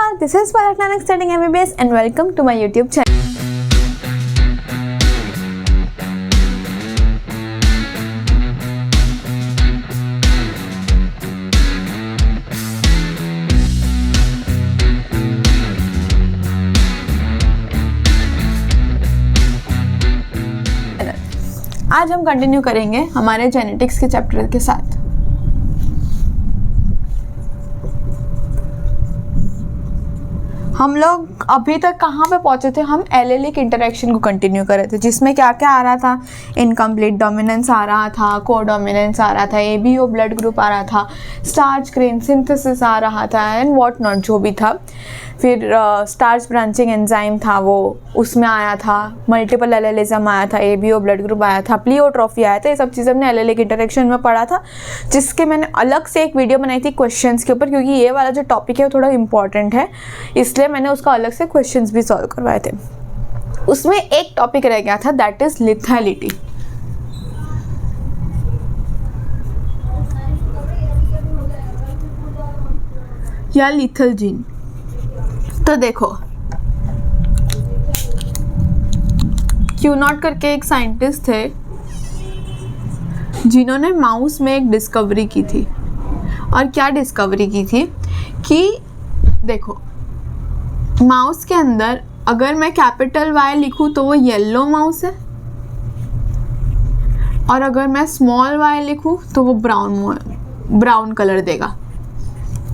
Namaskar, this is Palak studying MBBS and welcome to my YouTube channel. आज हम continue करेंगे हमारे genetics के चैप्टर के साथ। हम लोग अभी तक कहाँ पे पहुँचे थे? हम एलेलिक इंटरेक्शन को कंटिन्यू कर रहे थे, जिसमें क्या क्या आ रहा था? इनकम्प्लीट डोमिनेंस आ रहा था, कोडोमिनेंस आ रहा था, एबीओ ब्लड ग्रुप आ रहा था, स्टार्च ग्रेन सिंथेसिस आ रहा था एंड व्हाट नॉट जो भी था। फिर स्टार्च ब्रांचिंग एंजाइम था वो उसमें आया था, मल्टीपल एलेलिज्म आया था, एबीओ ब्लड ग्रुप आया था, प्लीओट्रॉफी आया था। ये सब चीज़ें हमने एलेलिक इंटरेक्शन में पढ़ा था, जिसके मैंने अलग से एक वीडियो बनाई थी क्वेश्चंस के ऊपर, क्योंकि ये वाला जो टॉपिक है वो थोड़ा इंपॉर्टेंट है, इसलिए मैंने उसका अलग से क्वेश्चंस भी सॉल्व करवाए थे। उसमें एक टॉपिक रह गया था, दैट इज लिथैलिटी। या लीथल जीन। तो देखो, क्यूनॉट करके एक साइंटिस्ट थे जिन्होंने माउस में एक डिस्कवरी की थी। और क्या डिस्कवरी की थी कि देखो, माउस के अंदर अगर मैं कैपिटल वाई लिखूं तो वो येलो माउस है, और अगर मैं स्मॉल वाई लिखूं तो वो ब्राउन कलर देगा।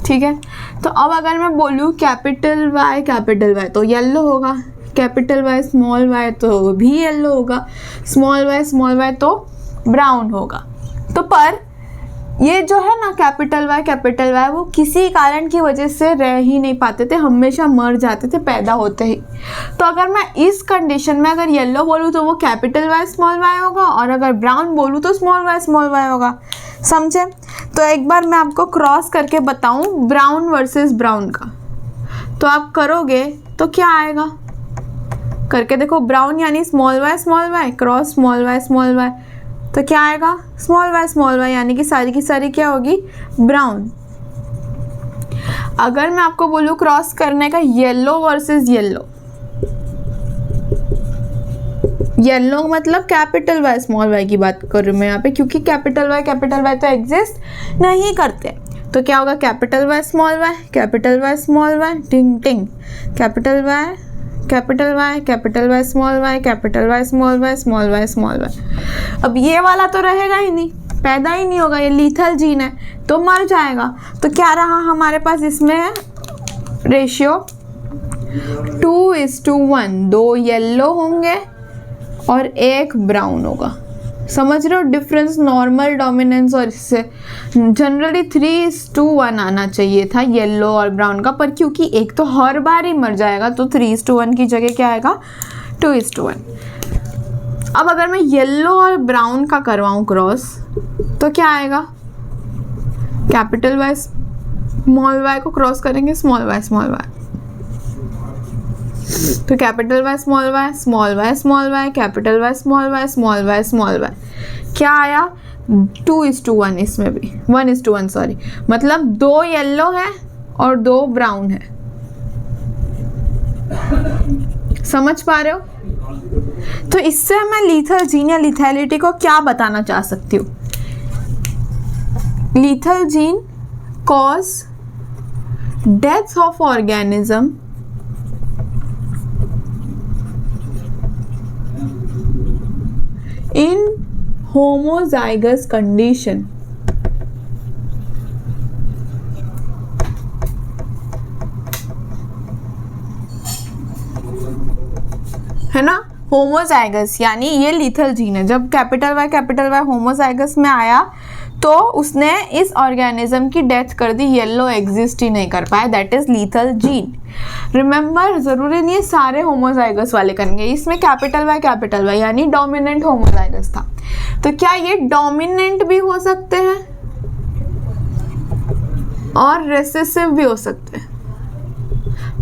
ठीक है, तो अब अगर मैं बोलूँ कैपिटल वाई तो येलो होगा, कैपिटल वाई तो भी येलो होगा, स्मॉल वाई तो ब्राउन होगा। तो पर ये जो है ना कैपिटल वाई वो किसी कारण की वजह से रह ही नहीं पाते थे, हमेशा मर जाते थे पैदा होते ही। तो अगर मैं इस कंडीशन में अगर येलो बोलूँ तो वो कैपिटल वाई स्मॉल वाई होगा, और अगर ब्राउन बोलूँ तो स्मॉल वाई होगा। समझे? तो एक बार मैं आपको क्रॉस करके बताऊं ब्राउन वर्सेस ब्राउन का, तो आप करोगे तो क्या आएगा? करके देखो, ब्राउन यानी small Y cross small Y, तो क्या आएगा? स्मॉल वाई यानी कि सारी की सारी क्या होगी? ब्राउन। अगर मैं आपको बोलूँ क्रॉस करने का येलो वर्सेस येलो मतलब कैपिटल वाई स्मॉल वाई की बात कर रही हूँ मैं यहाँ पे, क्योंकि कैपिटल वाई तो एग्जिस्ट नहीं करते। तो क्या होगा? कैपिटल वाई स्मॉल वाई टिंग टिंग, कैपिटल वाई स्मॉल वाई। अब ये वाला तो रहेगा ही नहीं, पैदा ही नहीं होगा, ये लीथल जीन है तो मर जाएगा। तो क्या रहा हमारे पास इसमें रेशियो? 2:1, 2 येलो होंगे और 1 ब्राउन होगा। समझ रहे हो डिफरेंस? नॉर्मल डोमिनेंस और इससे जनरली 3:1 आना चाहिए था येलो और ब्राउन का, पर क्योंकि एक तो हर बार ही मर जाएगा तो 3:1 की जगह क्या आएगा? 2:1। अब अगर मैं येलो और ब्राउन का करवाऊँ क्रॉस तो क्या आएगा? कैपिटल वाई स्मॉल वाई को क्रॉस करेंगे स्मॉल वाई, तो capital Y small Y, capital Y small Y, क्या आया? 2:1। इसमें भी 1:1 सॉरी, मतलब 2 येलो है और 2 ब्राउन है। समझ पा रहे हो? तो इससे मैं लीथल जीन या लिथैलिटी को क्या बताना चाह सकती हूँ? Lethal gene cause death of organism in homozygous condition। है ना? होमोजाइगस यानी ये लीथल जीन है। जब कैपिटल वाई होमोजाइगस में आया तो उसने इस ऑर्गेनिज्म की डेथ कर दी, येलो एग्जिस्ट ही नहीं कर पाया, that is lethal gene. Remember, जरूरी नहीं है सारे होमोजाइगस वाले करेंगे, इसमें कैपिटल वाई यानी डोमिनेंट होमोजाइगस था। तो क्या ये डोमिनेंट भी हो सकते हैं और रेसेसिव भी हो सकते हैं,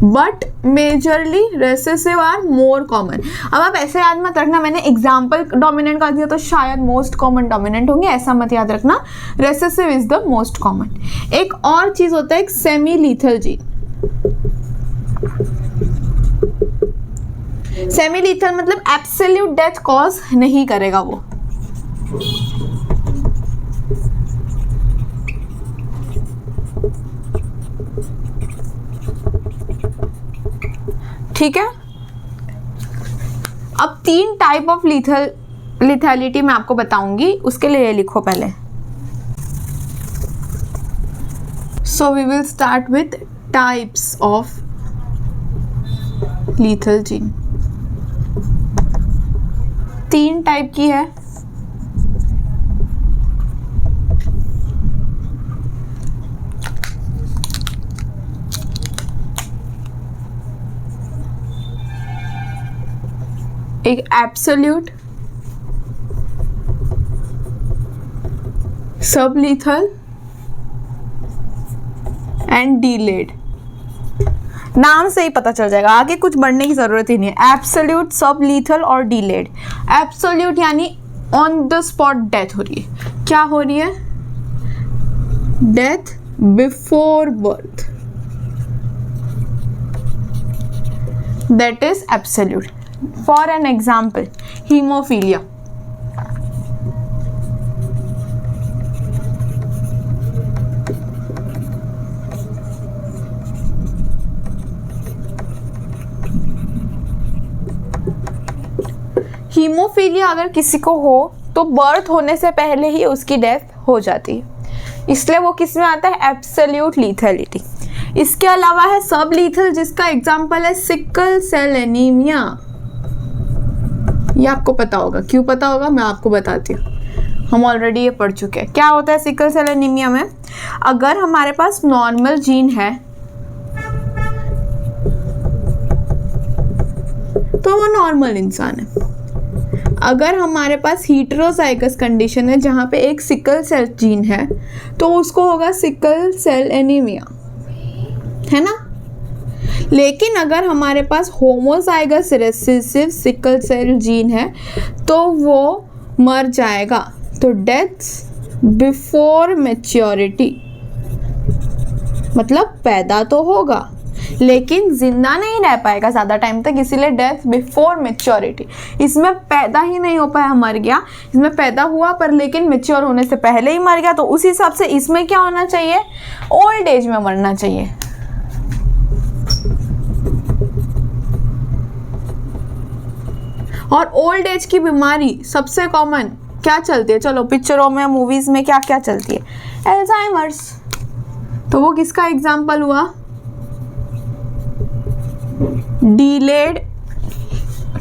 but majorly recessive are more common. अब आप ऐसे याद मत रखना, मैंने एग्जाम्पल डोमिनेंट का दिया तो शायद मोस्ट कॉमन डोमिनेंट होंगे, ऐसा मत याद रखना। Recessive is the most common. एक और चीज होता है एक semi lethal gene. Semi lethal मतलब एब्सोल्यूट डेथ कॉज नहीं करेगा वो। ठीक है, अब 3 टाइप ऑफ लिथैलिटी मैं आपको बताऊंगी, उसके लिए ये लिखो पहले। So we will start with types of lethal gene. 3 type की है। एक एब्सोल्यूट, सब लीथल एंड डीलेड। नाम से ही पता चल जाएगा, आगे कुछ बढ़ने की जरूरत ही नहीं है। एब्सोल्यूट, सब लीथल और डीलेड। एब्सोल्यूट यानी ऑन द स्पॉट डेथ हो रही है। क्या हो रही है? Death before birth, that is absolute. For an example, haemophilia. Haemophilia अगर किसी को हो तो बर्थ होने से पहले ही उसकी डेथ हो जाती है, इसलिए वो किस में आता है? एब्सोल्यूट लीथैलिटी। इसके अलावा है सब लीथल, जिसका एग्जाम्पल है सिकल सेल एनीमिया। ये आपको पता होगा, क्यों पता होगा मैं आपको बताती हूँ, हम ऑलरेडी ये पढ़ चुके हैं। क्या होता है सिकल सेल एनीमिया में? अगर हमारे पास नॉर्मल जीन है तो वो नॉर्मल इंसान है। अगर हमारे पास हीटेरोजाइगस कंडीशन है जहाँ पे एक सिकल सेल जीन है तो उसको होगा सिकल सेल एनीमिया, है ना। लेकिन अगर हमारे पास homozygous recessive sickle cell gene है तो वो मर जाएगा। तो डेथ बिफोर मैच्योरिटी मतलब पैदा तो होगा लेकिन जिंदा नहीं रह पाएगा ज़्यादा टाइम तक, इसीलिए डेथ बिफोर मैच्योरिटी। इसमें पैदा ही नहीं हो पाया, मर गया। इसमें पैदा हुआ पर लेकिन मैच्योर होने से पहले ही मर गया, तो उस हिसाब से इसमें क्या होना चाहिए? ओल्ड एज में मरना चाहिए। और ओल्ड एज की बीमारी सबसे कॉमन क्या चलती है? चलो पिक्चरों में, मूवीज में क्या क्या चलती है? एल्जाइमर्स। तो वो किसका एग्जाम्पल हुआ? डीलेड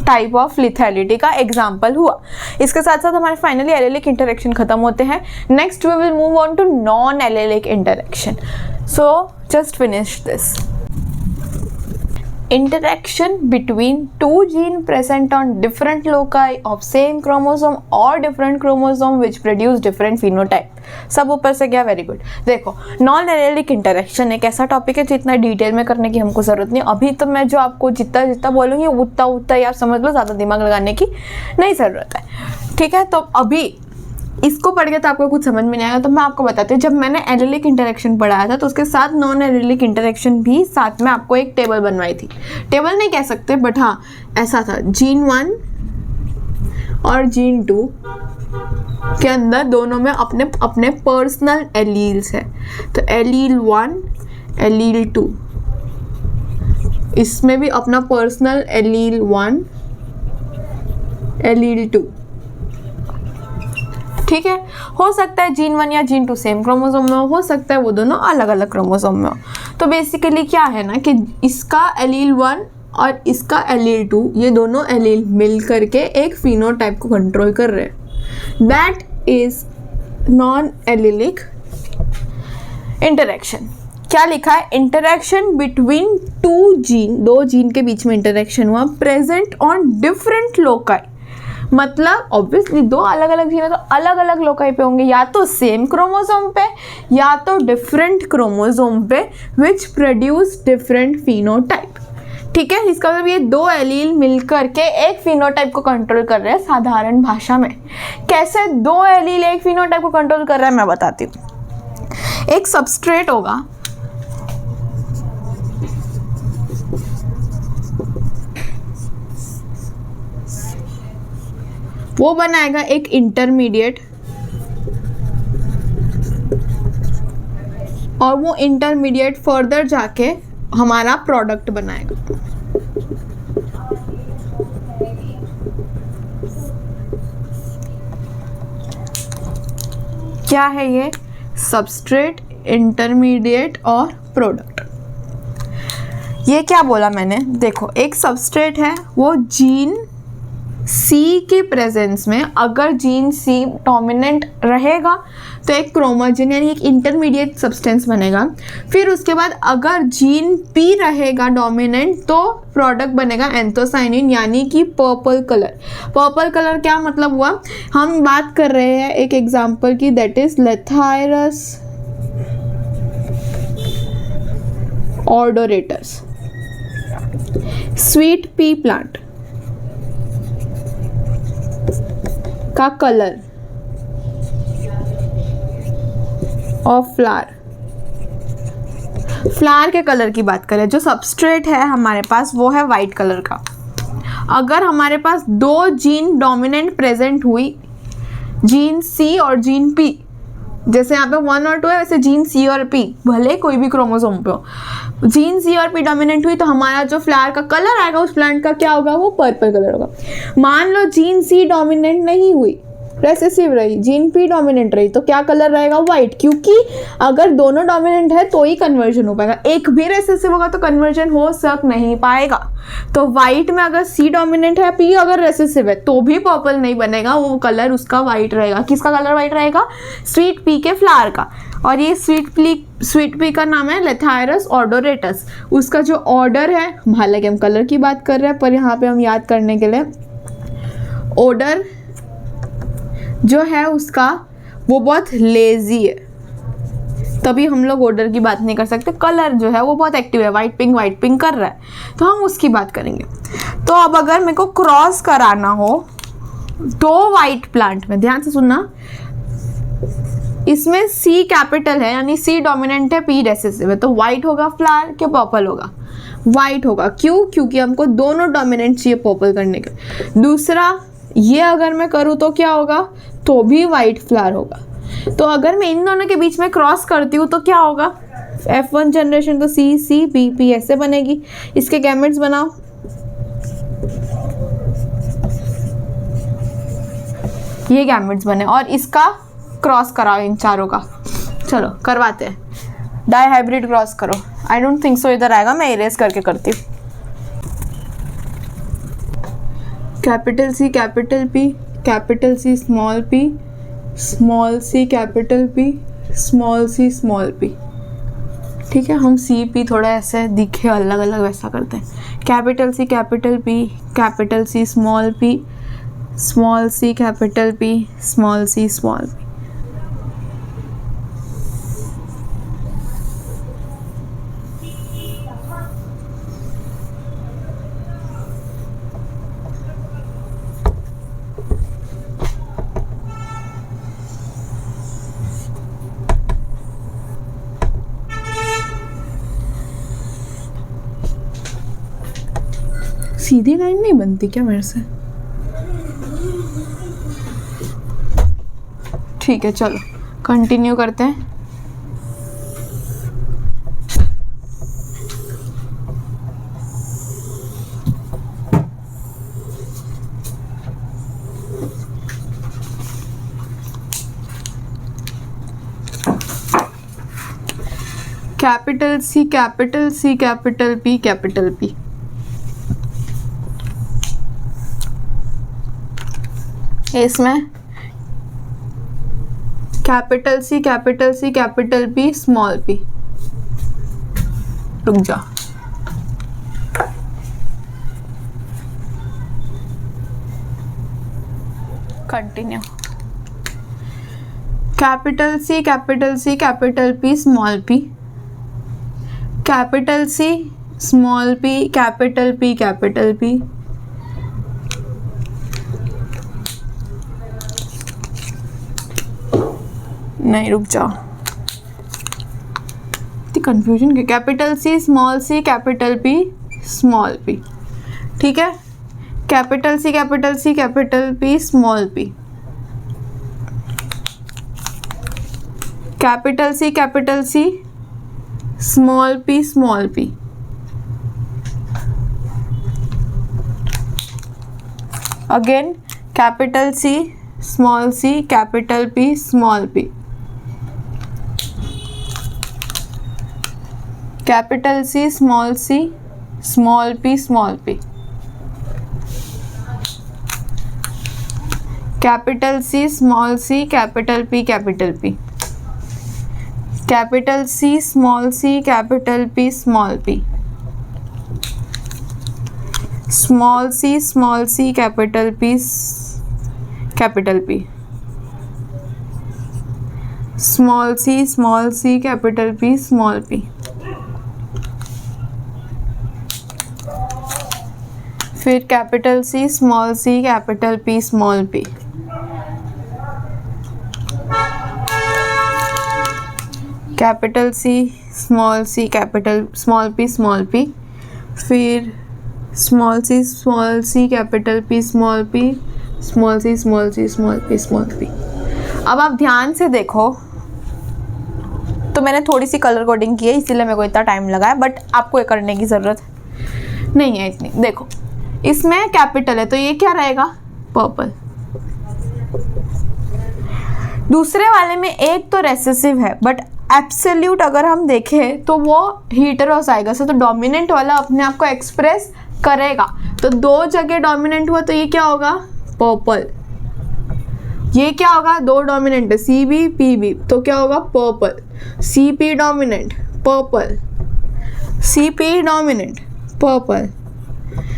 टाइप ऑफ लिथैलिटी का एग्जाम्पल हुआ। इसके साथ साथ हमारे फाइनली एलेलिक इंटरेक्शन खत्म होते हैं। Next we will move on to non allelic interaction. So just finish this. Interaction between two genes present on different loci of same chromosome or different chromosome which produce different phenotype। सब ऊपर से गया, very good. देखो, non allelic interaction एक ऐसा topic है जितना detail में करने की हमको ज़रूरत नहीं। अभी तो मैं जो आपको जितना जितना बोलूँगी उतना ही आप समझ लो, ज़्यादा दिमाग लगाने की नहीं ज़रूरत है, ठीक है। तो अभी इसको पढ़ के तो आपको कुछ समझ में नहीं आएगा, तो मैं आपको बताती हूँ। जब मैंने एलेलिक इंटरेक्शन पढ़ाया था तो उसके साथ नॉन एलेलिक इंटरेक्शन भी साथ में आपको एक टेबल बनवाई थी। टेबल नहीं कह सकते बट हाँ ऐसा था, जीन 1 और जीन 2 के अंदर दोनों में अपने अपने पर्सनल एलील्स है। तो एलील 1, एलील 2, इसमें भी अपना पर्सनल एलील 1, एलील 2, ठीक है। हो सकता है जीन 1 या जीन 2 सेम क्रोमोसोम में हो सकता है वो दोनों अलग अलग क्रोमोसोम में हो। तो बेसिकली क्या है ना कि इसका एलील 1 और इसका एलील 2, ये दोनों एलील मिल करके एक फिनोटाइप को कंट्रोल कर रहे हैं। That is non allylic interaction. क्या लिखा है? Interaction between two gene, 2 gene के बीच में इंटरेक्शन हुआ, प्रेजेंट ऑन डिफरेंट लोकाई। मतलब ऑब्वियसली 2 अलग अलग जीन है तो अलग अलग लोकाई पे होंगे, या तो सेम क्रोमोसोम पे या तो डिफरेंट क्रोमोसोम पे, विच प्रोड्यूस डिफरेंट फिनोटाइप, ठीक है। इसका मतलब ये 2 एलील मिलकर के एक फिनोटाइप को कंट्रोल कर रहे हैं। साधारण भाषा में कैसे 2 एलील एक फिनोटाइप को कंट्रोल कर रहा है मैं बताती हूँ। एक सबस्ट्रेट होगा, वो बनाएगा एक इंटरमीडिएट, और वो इंटरमीडिएट फर्दर जाके हमारा प्रोडक्ट बनाएगा। क्या है ये? सबस्ट्रेट, इंटरमीडिएट और प्रोडक्ट। ये क्या बोला मैंने? देखो, एक सबस्ट्रेट है, वो जीन सी के प्रेजेंस में अगर जीन सी डोमिनेंट रहेगा तो एक क्रोमोजन यानी एक इंटरमीडिएट सब्सटेंस बनेगा। फिर उसके बाद अगर जीन पी रहेगा डोमिनेंट तो प्रोडक्ट बनेगा एंथोसाइनिन यानी कि पर्पल कलर। पर्पल कलर क्या मतलब हुआ? हम बात कर रहे हैं एक एग्जांपल की, that is Lathyrus odoratus, sweet pea plant का कलर और फ्लावर के कलर की बात करें, जो सबस्ट्रेट है हमारे पास वो है वाइट कलर का। अगर हमारे पास दो जीन डोमिनेंट प्रेजेंट हुई, जीन सी और जीन पी, जैसे यहाँ पे 1 और 2 है, वैसे जीन सी और पी, भले कोई भी क्रोमोसोम पे हो, जीन सी और पी डोमिनेंट हुई तो हमारा जो फ्लावर का कलर आएगा उस प्लांट का क्या होगा? वो पर्पल कलर होगा। मान लो जीन सी डोमिनेंट नहीं हुई, रेसेसिव रही, जीन पी डोमिनेंट रही, तो क्या कलर रहेगा? वाइट, क्योंकि अगर दोनों डोमिनेंट है तो ही कन्वर्जन हो पाएगा, एक भी रेसेसिव होगा तो कन्वर्जन हो सक नहीं पाएगा। तो वाइट में अगर सी डोमिनेंट है, पी अगर रेसेसिव है तो भी पर्पल नहीं बनेगा, वो कलर उसका वाइट रहेगा। किसका कलर वाइट रहेगा? स्वीट पी के फ्लावर का। और ये स्वीट पी का नाम है लेथायरस ऑडोरेटस। उसका जो ऑर्डर है, हालांकि हम कलर की बात कर रहे हैं पर यहाँ पे हम याद करने के लिए, ऑर्डर जो है उसका वो बहुत लेजी है, तभी हम लोग ऑर्डर की बात नहीं कर सकते। कलर जो है वो बहुत एक्टिव है, वाइट पिंक कर रहा है, तो हम उसकी बात करेंगे। तो अब अगर मेरे को क्रॉस कराना हो दो वाइट प्लांट में, ध्यान से सुनना, इसमें सी कैपिटल है यानी सी डोमिनेंट है, पी रेसेसिव है, तो वाइट होगा फ्लावर के पर्पल होगा? वाइट होगा। क्यों? क्योंकि हमको दोनों डोमिनेंट चाहिए पर्पल करने के। दूसरा, ये अगर मैं करूँ तो क्या होगा? तो भी वाइट फ्लावर होगा। तो अगर मैं इन दोनों के बीच में क्रॉस करती हूँ तो क्या होगा? F1 जनरेशन तो सी सी पी पी ऐसे बनेगी। इसके गैमेट्स बनाओ। ये गैमेट्स बने और इसका क्रॉस कराओ इन चारों का। चलो करवाते हैं, डाई हाइब्रिड क्रॉस करो। आई डोंट थिंक सो इधर आएगा, मैं इरेज करके करती हूँ। Capital C capital P, capital C small C capital P, small P. ठीक है, हम सी पी थोड़ा ऐसे दिखे अलग अलग वैसा करते हैं। Capital C capital P, capital C small C capital P, small P. सीधी लाइन नहीं बनती क्या मेरे से? ठीक है, चलो कंटिन्यू करते हैं। कैपिटल सी कैपिटल पी, इसमें capital C capital P, small P. रुक जा, continue. Capital C capital P, small P, capital C small P capital P, नहीं रुक जाओ, कंफ्यूजन के। Capital C capital P, small P. ठीक है, capital C capital C capital P small P, capital C small P, again capital C capital P small P, capital C small P, capital C capital P, capital C capital P small P, small C capital P, capital P, small C capital P small P, फिर capital C capital P small P, capital C capital small P, फिर small C capital P small P, small P. अब आप ध्यान से देखो, तो मैंने थोड़ी सी कलर कोडिंग की है इसीलिए मेरे को इतना टाइम लगा है, बट आपको ये करने की ज़रूरत नहीं है इतनी। देखो इसमें कैपिटल है तो ये क्या रहेगा, पर्पल। दूसरे वाले में एक तो रेसेसिव है बट एब्सोल्यूट अगर हम देखें तो वो हेटेरोजाइगस है, तो डोमिनेंट वाला अपने आप को एक्सप्रेस करेगा। तो दो जगह डोमिनेंट हुआ तो ये क्या होगा, पर्पल। ये क्या होगा, दो डोमिनेंट है सी बी पी बी, तो क्या होगा purple. C P dominant purple, C P dominant purple,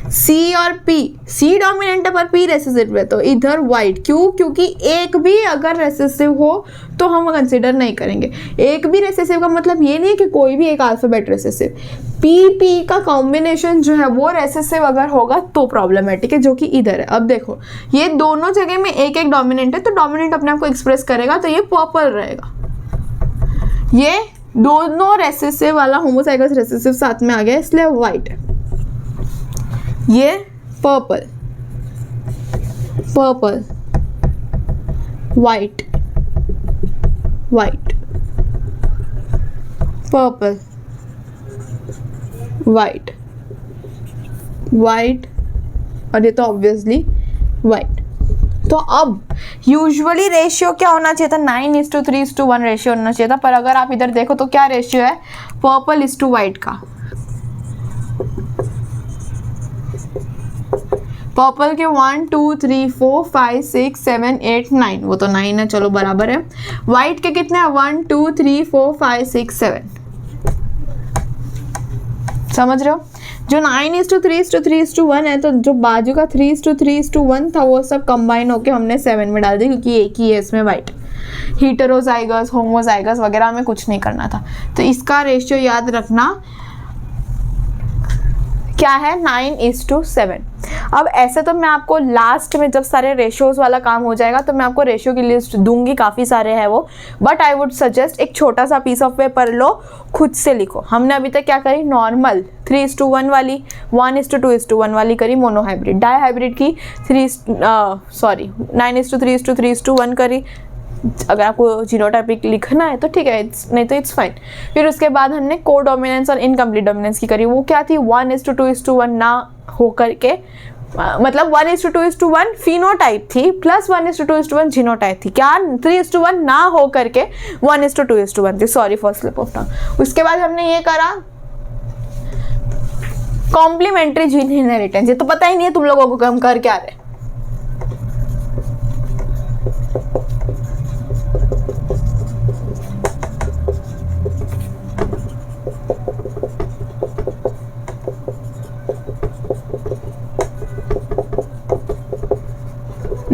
C और पी, सी डोमिनेंट है पर पी रेसेसिव है तो इधर वाइट। क्यों, क्योंकि एक भी अगर रेसेसिव हो तो हम कंसिडर नहीं करेंगे। एक भी रेसेसिव का मतलब ये नहीं है कि कोई भी एक अल्फाबेट रेसेसिव, पी पी का कॉम्बिनेशन जो है वो रेसेसिव अगर होगा तो प्रॉब्लमेटिक है, जो कि इधर है। अब देखो ये दोनों जगह में एक एक डोमिनेंट है तो डोमिनेंट अपने आप को एक्सप्रेस करेगा तो ये पर्पल रहेगा। ये दोनों रेसेसिव वाला होमोजाइगस रेसेसिव साथ में आ गया इसलिए वाइट है। ये purple, purple, white, white, purple, white, white, और ये तो ऑब्वियसली वाइट। तो अब यूजुअली रेशियो क्या होना चाहिए था, 9:3:1 रेशियो होना चाहिए था, पर अगर आप इधर देखो तो क्या रेशियो है, पर्पल:वाइट का। पर्पल के 1 2 3 4 5 6 7 8 9, वो तो 9 है, चलो बराबर है। वाइट के कितने हैं, 1 2 3 4 5 6 7, समझ रहे हो। जो 9:3:1 है तो जो बाजू का 3:3:1 था वो सब कंबाइन होके हमने 7 में डाल दिया, क्योंकि एक ही है इसमें वाइट। हीटेरोजाइगस होमोजाइगस वगैरह हमें कुछ नहीं करना था, तो इसका रेशियो याद रखना क्या है, 9:7। अब ऐसे तो मैं आपको लास्ट में जब सारे रेशियोज वाला काम हो जाएगा तो मैं आपको रेशियो की लिस्ट दूंगी, काफ़ी सारे हैं वो, बट आई वुड सजेस्ट एक छोटा सा पीस ऑफ पेपर लो, खुद से लिखो। हमने अभी तक क्या करी, नॉर्मल 3:1 वाली, 1:2:1 वाली करी, मोनोहाइब्रिड, डाई हाइब्रिड की 9:3:3:1 करी। अगर आपको जीनोटाइपिक लिखना है तो ठीक है, नहीं तो इट्स फाइन। फिर उसके बाद हमने को डोमिनेंस और इनकम्प्लीट डोमिनेंस की करी, वो क्या थी, 1:2:1 ना हो करके, मतलब 1:2:1 फिनोटाइप थी प्लस 1:2:1 जीनोटाइप थी, क्या 3:1 ना हो करके 1:2:1 थी, sorry for slip of tongue. उसके बाद हमने ये करा कॉम्प्लीमेंट्री जीन इनहेरिटेंस, ये तो पता ही नहीं है तुम लोगों को हम कर क्या रहे।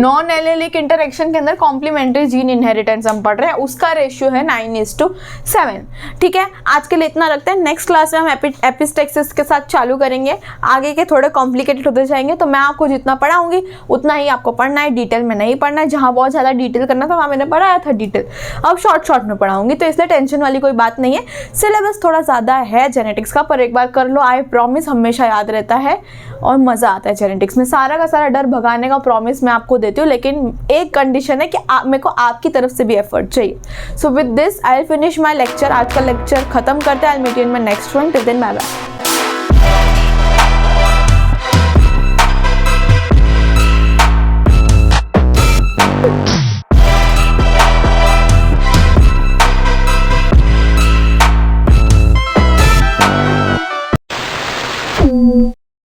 नॉन एलेलिक इंटरेक्शन के अंदर कॉम्प्लीमेंट्री जीन इनहेरिटेंस हम पढ़ रहे हैं, उसका रेशियो है 9:7। ठीक है, आज के लिए इतना रखते हैं। नेक्स्ट क्लास में हम एपिस्टेक्सिस के साथ चालू करेंगे, आगे के थोड़े कॉम्प्लिकेटेड होते जाएंगे। तो मैं आपको जितना पढ़ाऊंगी उतना ही आपको पढ़ना है, डिटेल में नहीं पढ़ना है। जहाँ बहुत ज़्यादा डिटेल करना था वहाँ मैंने पढ़ाया था डिटेल, अब शॉर्ट में पढ़ाऊंगी, तो इसलिए टेंशन वाली कोई बात नहीं है। सिलेबस थोड़ा ज़्यादा है जेनेटिक्स का, पर एक बार कर लो, आई प्रॉमिस हमेशा याद रहता है और मज़ा आता है जेनेटिक्स में। सारा का सारा डर भगाने का प्रॉमिस मैं आपको देती हूँ, लेकिन एक कंडीशन है कि मेरे को आपकी तरफ से भी एफर्ट चाहिए। So with this I will finish my lecture. आज का लेक्चर खत्म करते हैं। I will meet you in my next one. Till then bye bye.